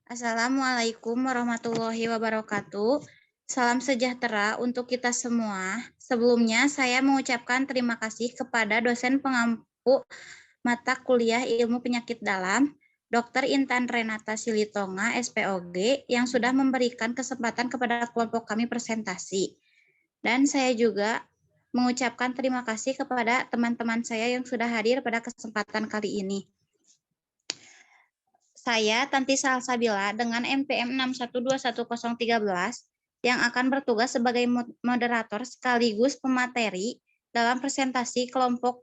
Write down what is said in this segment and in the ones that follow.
Assalamualaikum warahmatullahi wabarakatuh. Salam sejahtera untuk kita semua. Sebelumnya, saya mengucapkan terima kasih kepada dosen pengampu mata kuliah Ilmu Penyakit Dalam, Dr. Intan Renata Silitonga, SPOG, yang sudah memberikan kesempatan kepada kelompok kami presentasi. Dan saya juga mengucapkan terima kasih kepada teman-teman saya yang sudah hadir pada kesempatan kali ini. Saya, Tanti Salsabila, dengan NPM 6121013, yang akan bertugas sebagai moderator sekaligus pemateri dalam presentasi kelompok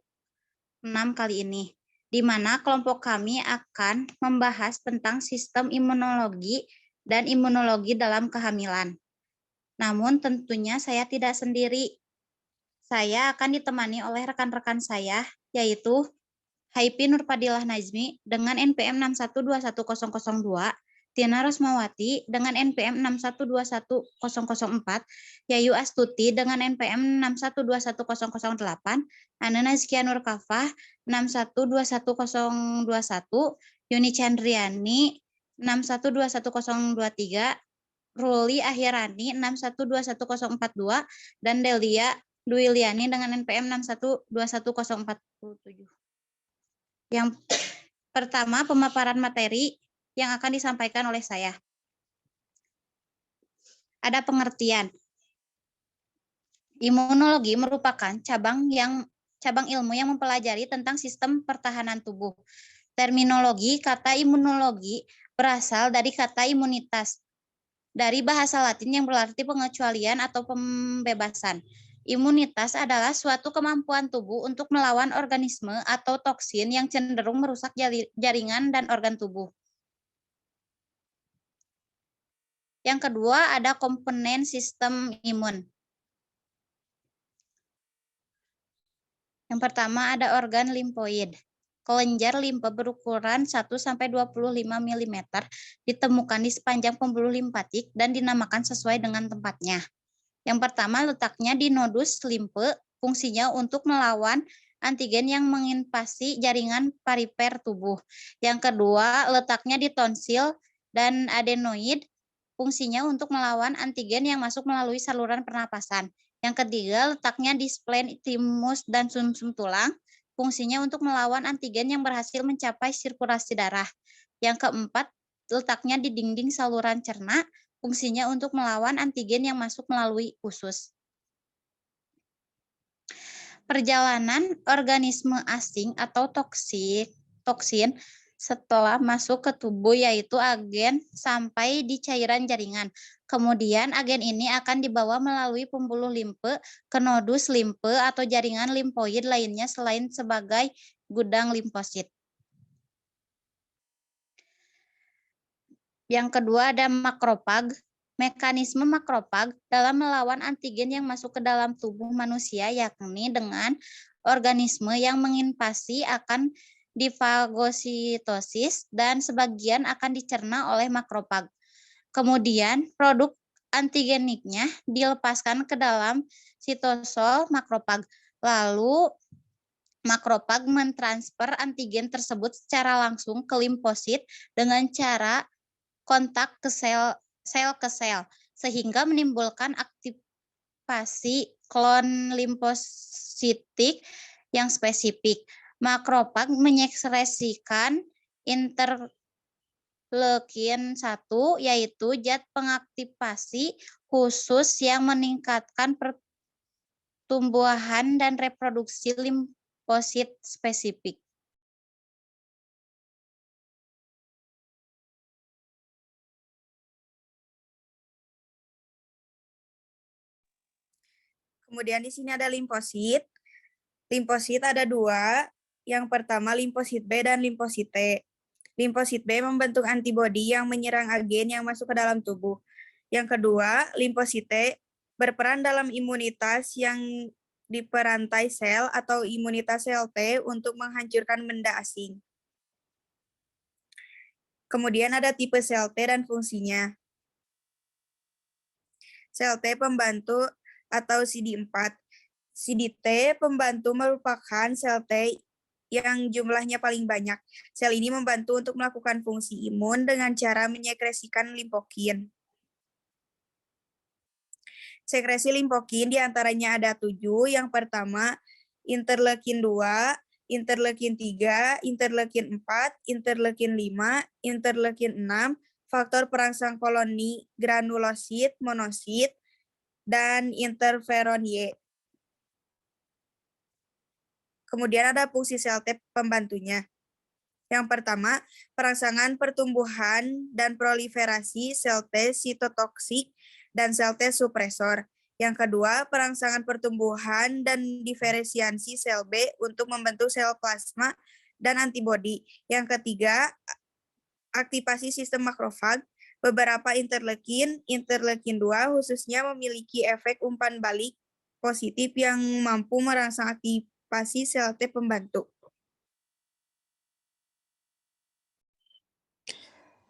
6 kali ini, di mana kelompok kami akan membahas tentang sistem imunologi dan imunologi dalam kehamilan. Namun tentunya saya tidak sendiri. Saya akan ditemani oleh rekan-rekan saya, yaitu Haipi Nurpadilah Nazmi dengan NPM 6121002, Tina Rosmawati dengan NPM 6121004, Yayu Astuti dengan NPM 6121008, Ana Nazkia Nurkafah 6121021, Yuni Chandriani 6121023, Ruli Akhirani 6121042, dan Delia Duiliani dengan NPM 6121047. Yang pertama, pemaparan materi yang akan disampaikan oleh saya. Ada pengertian. Imunologi merupakan cabang ilmu yang mempelajari tentang sistem pertahanan tubuh. Terminologi kata imunologi berasal dari kata imunitas, dari bahasa Latin yang berarti pengecualian atau pembebasan. Imunitas adalah suatu kemampuan tubuh untuk melawan organisme atau toksin yang cenderung merusak jaringan dan organ tubuh. Yang kedua, ada komponen sistem imun. Yang pertama, ada organ limfoid. Kelenjar limpa berukuran 1-25 mm ditemukan di sepanjang pembuluh limfatik dan dinamakan sesuai dengan tempatnya. Yang pertama, letaknya di nodus limfe, fungsinya untuk melawan antigen yang menginvasi jaringan perifer tubuh. Yang kedua, letaknya di tonsil dan adenoid, fungsinya untuk melawan antigen yang masuk melalui saluran pernapasan. Yang ketiga, letaknya di spleen, timus, dan sumsum tulang, fungsinya untuk melawan antigen yang berhasil mencapai sirkulasi darah. Yang keempat, letaknya di dinding saluran cerna, fungsinya untuk melawan antigen yang masuk melalui usus. Perjalanan organisme asing atau toksin setelah masuk ke tubuh yaitu agen sampai di cairan jaringan. Kemudian agen ini akan dibawa melalui pembuluh limfe ke nodus limfe atau jaringan limfoid lainnya selain sebagai gudang limfosit. Yang kedua ada makrofag. Mekanisme makrofag dalam melawan antigen yang masuk ke dalam tubuh manusia yakni dengan organisme yang menginvasi akan difagositosis dan sebagian akan dicerna oleh makrofag. Kemudian produk antigeniknya dilepaskan ke dalam sitosol makrofag. Lalu makrofag mentransfer antigen tersebut secara langsung ke limfosit dengan cara kontak ke sel ke sel, sehingga menimbulkan aktivasi klon limfositik yang spesifik. Makrofag menyekresikan interleukin 1, yaitu zat pengaktifasi khusus yang meningkatkan pertumbuhan dan reproduksi limfosit spesifik. Kemudian di sini ada limfosit. Limfosit ada dua. Yang pertama limfosit B dan limfosit T. Limfosit B membentuk antibodi yang menyerang agen yang masuk ke dalam tubuh. Yang kedua, limfosit T berperan dalam imunitas yang diperantai sel atau imunitas sel T untuk menghancurkan benda asing. Kemudian ada tipe sel T dan fungsinya. Sel T pembantu atau CD4. CD-T pembantu merupakan sel T yang jumlahnya paling banyak. Sel ini membantu untuk melakukan fungsi imun dengan cara menyekresikan limfokin. Sekresi limfokin diantaranya ada 7. Yang pertama, interleukin 2, interleukin 3, interleukin 4, interleukin 5, interleukin 6, faktor perangsang koloni granulosit, monosit, dan interferon Y. Kemudian ada fungsi sel T pembantunya. Yang pertama, perangsangan pertumbuhan dan proliferasi sel T sitotoksik dan sel T supresor. Yang kedua, perangsangan pertumbuhan dan diferensiasi sel B untuk membentuk sel plasma dan antibodi. Yang ketiga, aktivasi sistem makrofag. Beberapa interleukin 2 khususnya memiliki efek umpan balik positif yang mampu merangsang aktivasi sel T pembantu.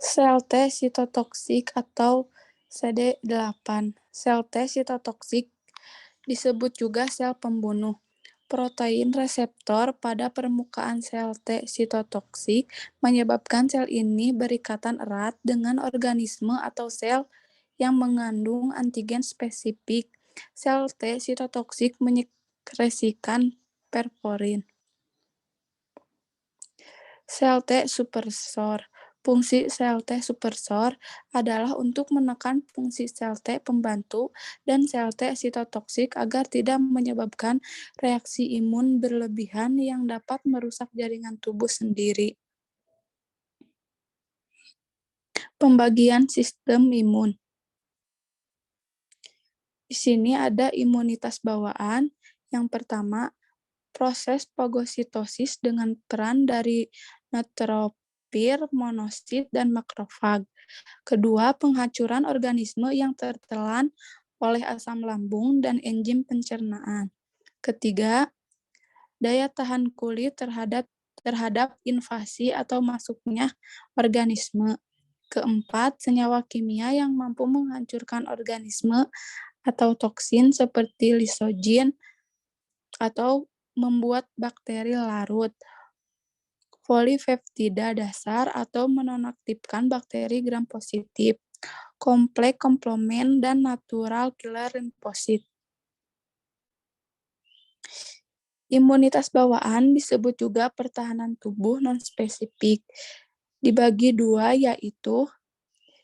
Sel T sitotoksik atau CD8. Sel T sitotoksik disebut juga sel pembunuh. Protein reseptor pada permukaan sel T sitotoksik menyebabkan sel ini berikatan erat dengan organisme atau sel yang mengandung antigen spesifik. Sel T sitotoksik menyekresikan perforin. Sel T suppressor. Fungsi sel T suppressor adalah untuk menekan fungsi sel T pembantu dan sel T sitotoksik agar tidak menyebabkan reaksi imun berlebihan yang dapat merusak jaringan tubuh sendiri. Pembagian sistem imun. Di sini ada imunitas bawaan. Yang pertama, proses fagositosis dengan peran dari neutrofil, monosit, dan makrofag. Kedua, penghancuran organisme yang tertelan oleh asam lambung dan enzim pencernaan. Ketiga, daya tahan kulit terhadap invasi atau masuknya organisme. Keempat, senyawa kimia yang mampu menghancurkan organisme atau toksin seperti lisogen atau membuat bakteri larut. Polipeptida dasar atau menonaktifkan bakteri gram positif, kompleks komplement, dan natural killer limfosit. Imunitas bawaan disebut juga pertahanan tubuh non-spesifik. Dibagi dua, yaitu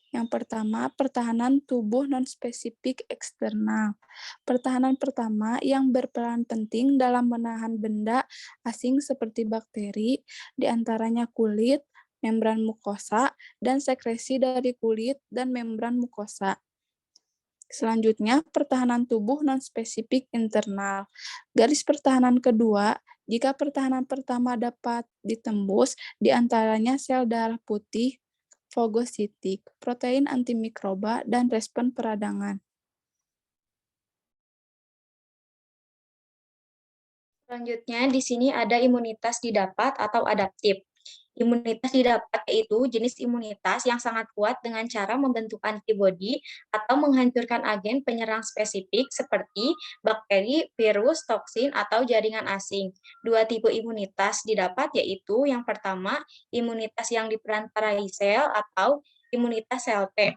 yang pertama, pertahanan tubuh non-spesifik eksternal. Pertahanan pertama yang berperan penting dalam menahan benda asing seperti bakteri, diantaranya kulit, membran mukosa, dan sekresi dari kulit dan membran mukosa. Selanjutnya, pertahanan tubuh non-spesifik internal. Garis pertahanan kedua, jika pertahanan pertama dapat ditembus, diantaranya sel darah putih, fagositik, protein antimikroba, dan respon peradangan. Selanjutnya, di sini ada imunitas didapat atau adaptif. Imunitas didapat yaitu jenis imunitas yang sangat kuat dengan cara membentuk antibodi atau menghancurkan agen penyerang spesifik seperti bakteri, virus, toksin, atau jaringan asing. Dua tipe imunitas didapat yaitu yang pertama, imunitas yang diperantarai sel atau imunitas sel T,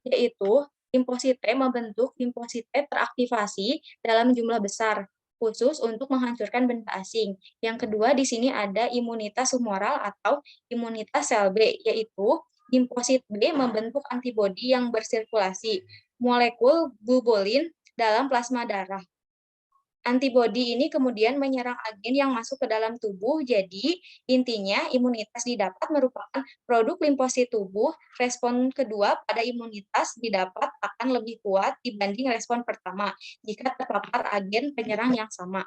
yaitu limfosit T membentuk limfosit T teraktivasi dalam jumlah besar, khusus untuk menghancurkan benda asing. Yang kedua, di sini ada imunitas humoral atau imunitas sel B, yaitu limfosit B membentuk antibodi yang bersirkulasi, molekul globulin dalam plasma darah. Antibodi ini kemudian menyerang agen yang masuk ke dalam tubuh, jadi intinya imunitas didapat merupakan produk limfosit tubuh. Respon kedua pada imunitas didapat akan lebih kuat dibanding respon pertama jika terpapar agen penyerang yang sama.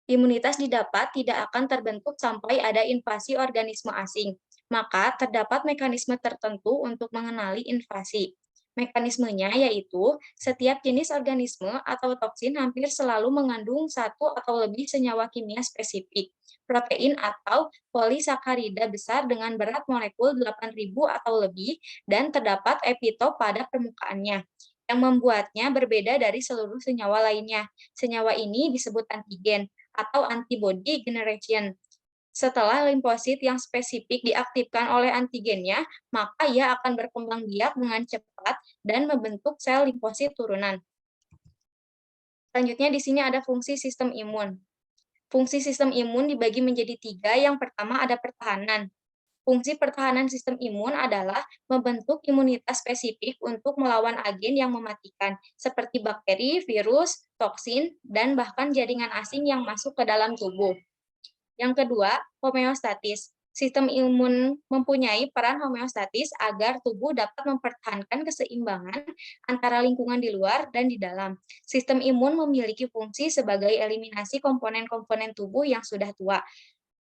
Imunitas didapat tidak akan terbentuk sampai ada invasi organisme asing, maka terdapat mekanisme tertentu untuk mengenali invasi. Mekanismenya yaitu setiap jenis organisme atau toksin hampir selalu mengandung satu atau lebih senyawa kimia spesifik, protein atau polisakarida besar dengan berat molekul 8.000 atau lebih, dan terdapat epitop pada permukaannya. yang membuatnya berbeda dari seluruh senyawa lainnya. Senyawa ini disebut antigen atau antibody generation. Setelah limfosit yang spesifik diaktifkan oleh antigennya, maka ia akan berkembang biak dengan cepat dan membentuk sel limfosit turunan. Selanjutnya di sini ada fungsi sistem imun. Fungsi sistem imun dibagi menjadi 3. Yang pertama ada pertahanan. Fungsi pertahanan sistem imun adalah membentuk imunitas spesifik untuk melawan agen yang mematikan, seperti bakteri, virus, toksin, dan bahkan jaringan asing yang masuk ke dalam tubuh. Yang kedua, homeostatis. Sistem imun mempunyai peran homeostatis agar tubuh dapat mempertahankan keseimbangan antara lingkungan di luar dan di dalam. Sistem imun memiliki fungsi sebagai eliminasi komponen-komponen tubuh yang sudah tua.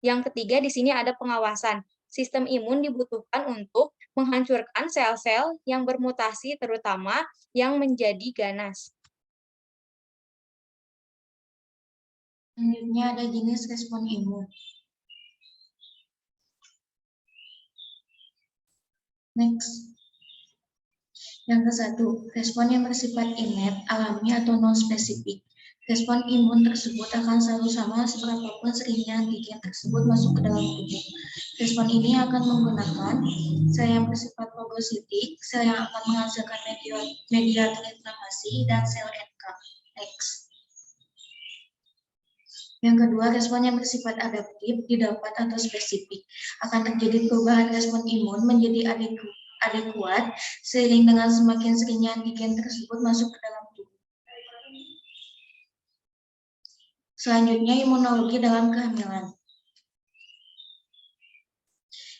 Yang ketiga, di sini ada pengawasan. Sistem imun dibutuhkan untuk menghancurkan sel-sel yang bermutasi, terutama yang menjadi ganas. Selanjutnya ada jenis respon imun. Next. Yang ke-1, respon yang bersifat innate, alami atau non-spesifik. Respon imun tersebut akan selalu sama seberapapun seringnya antigen tersebut masuk ke dalam tubuh. Respon ini akan menggunakan sel yang bersifat fagositik, sel yang akan menghasilkan mediator inflamasi, dan sel NK, X. Yang kedua, respon yang bersifat adaptif, didapat atau spesifik. Akan terjadi perubahan respon imun menjadi adekuat seiring dengan semakin seringnya antigen tersebut masuk ke dalam tubuh. Selanjutnya, imunologi dalam kehamilan.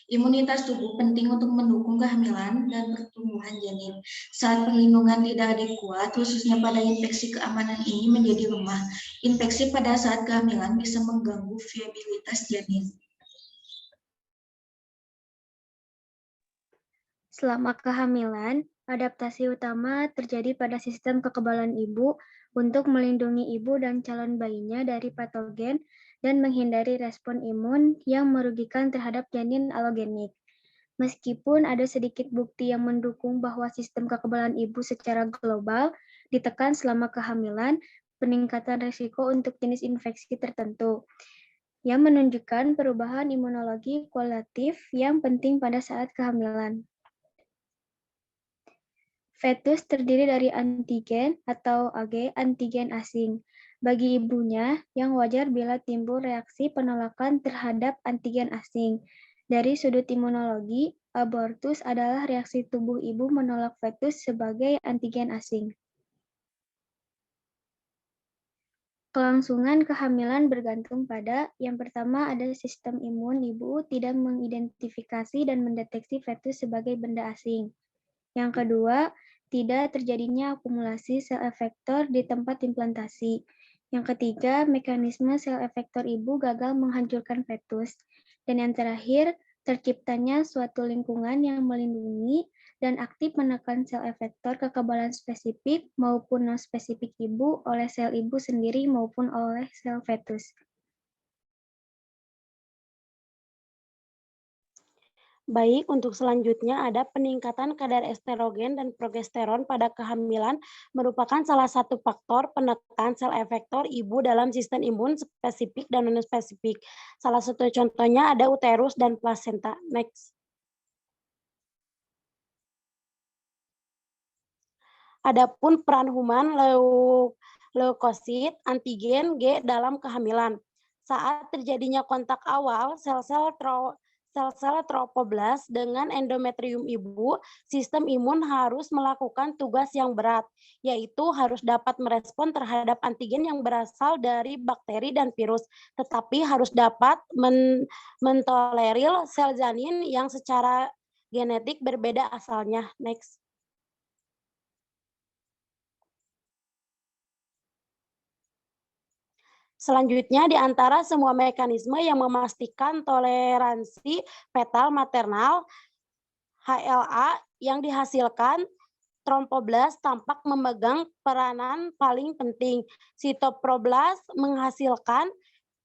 Imunitas tubuh penting untuk mendukung kehamilan dan pertumbuhan janin. Saat perlindungan tidak adekuat, khususnya pada infeksi, keamanan ini menjadi lemah. Infeksi pada saat kehamilan bisa mengganggu viabilitas janin. Selama kehamilan, adaptasi utama terjadi pada sistem kekebalan ibu untuk melindungi ibu dan calon bayinya dari patogen dan menghindari respon imun yang merugikan terhadap janin alogenik. Meskipun ada sedikit bukti yang mendukung bahwa sistem kekebalan ibu secara global ditekan selama kehamilan, peningkatan risiko untuk jenis infeksi tertentu, yang menunjukkan perubahan imunologi kualitatif yang penting pada saat kehamilan. Fetus terdiri dari antigen atau AG, antigen asing. Bagi ibunya, yang wajar bila timbul reaksi penolakan terhadap antigen asing. Dari sudut imunologi, abortus adalah reaksi tubuh ibu menolak fetus sebagai antigen asing. Kelangsungan kehamilan bergantung pada, yang pertama ada sistem imun ibu tidak mengidentifikasi dan mendeteksi fetus sebagai benda asing. Yang kedua, tidak terjadinya akumulasi sel efektor di tempat implantasi. Yang ketiga, mekanisme sel efektor ibu gagal menghancurkan fetus. Dan yang terakhir, terciptanya suatu lingkungan yang melindungi dan aktif menekan sel efektor kekebalan spesifik maupun non-spesifik ibu oleh sel ibu sendiri maupun oleh sel fetus. Baik, untuk selanjutnya ada peningkatan kadar estrogen dan progesteron pada kehamilan merupakan salah satu faktor penekan sel efektor ibu dalam sistem imun spesifik dan non-spesifik. Salah satu contohnya ada uterus dan plasenta. Next. Adapun peran human leukosit antigen G dalam kehamilan. Saat terjadinya kontak awal, sel-sel tropoblas dengan endometrium ibu, sistem imun harus melakukan tugas yang berat, yaitu harus dapat merespon terhadap antigen yang berasal dari bakteri dan virus, tetapi harus dapat mentolerir sel janin yang secara genetik berbeda asalnya. Next. Selanjutnya, di antara semua mekanisme yang memastikan toleransi fetal maternal, HLA yang dihasilkan, tromboblas tampak memegang peranan paling penting. Sitoplazma menghasilkan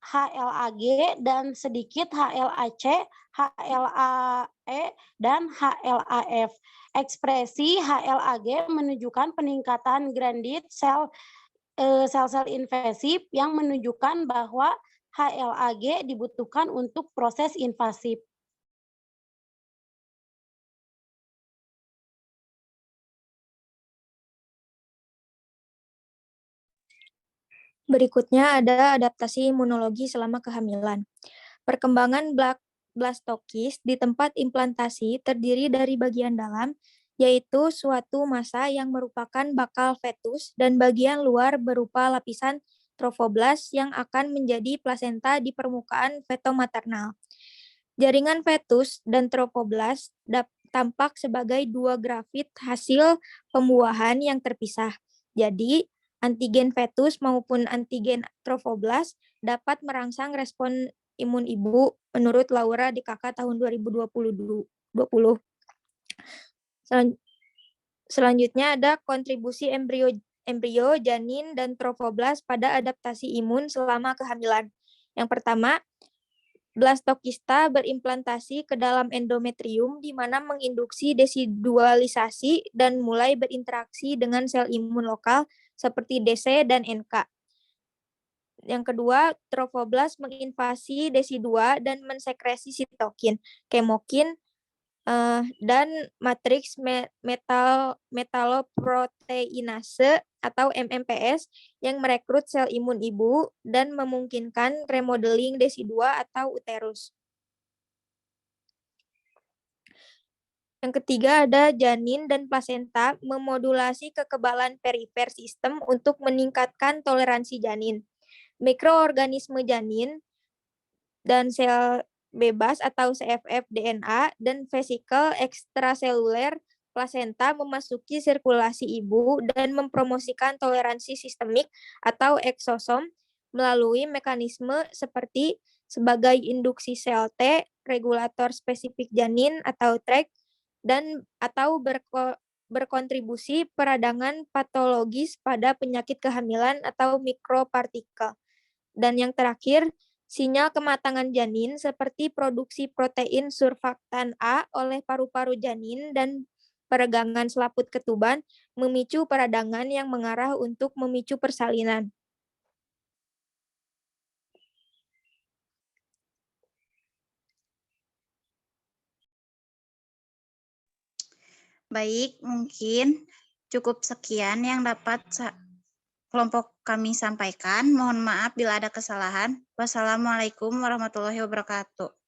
HLAG, dan sedikit HLAC, HLAE, dan HLAF. Ekspresi HLAG menunjukkan peningkatan gradient sel-sel invasif yang menunjukkan bahwa HLAG dibutuhkan untuk proses invasif. Berikutnya ada adaptasi imunologi selama kehamilan. Perkembangan blastokis di tempat implantasi terdiri dari bagian dalam, yaitu suatu massa yang merupakan bakal fetus, dan bagian luar berupa lapisan trofoblast yang akan menjadi plasenta di permukaan fetomaternal. Jaringan fetus dan trofoblast tampak sebagai dua grafit hasil pembuahan yang terpisah. Jadi, antigen fetus maupun antigen trofoblast dapat merangsang respon imun ibu menurut Laura di KK tahun 2020. Selanjutnya ada kontribusi embrio, janin, dan trofoblast pada adaptasi imun selama kehamilan. Yang pertama, blastokista berimplantasi ke dalam endometrium di mana menginduksi desidualisasi dan mulai berinteraksi dengan sel imun lokal seperti DC dan NK. Yang kedua, trofoblast menginvasi desi2 dan mensekresi sitokin, kemokin, dan matriks metaloproteinase atau MMPS yang merekrut sel imun ibu dan memungkinkan remodeling desi2 atau uterus. Yang ketiga ada janin dan plasenta memodulasi kekebalan perifer sistem untuk meningkatkan toleransi janin. Mikroorganisme janin dan sel bebas atau CFF DNA dan vesikel ekstraseluler plasenta memasuki sirkulasi ibu dan mempromosikan toleransi sistemik atau eksosom melalui mekanisme seperti sebagai induksi sel T, regulator spesifik janin atau TREG, dan atau berkontribusi peradangan patologis pada penyakit kehamilan atau mikropartikel. Dan yang terakhir, sinyal kematangan janin seperti produksi protein surfaktan A oleh paru-paru janin dan peregangan selaput ketuban memicu peradangan yang mengarah untuk memicu persalinan. Baik, mungkin cukup sekian yang dapat kelompok kami sampaikan. Mohon maaf bila ada kesalahan. Wassalamualaikum warahmatullahi wabarakatuh.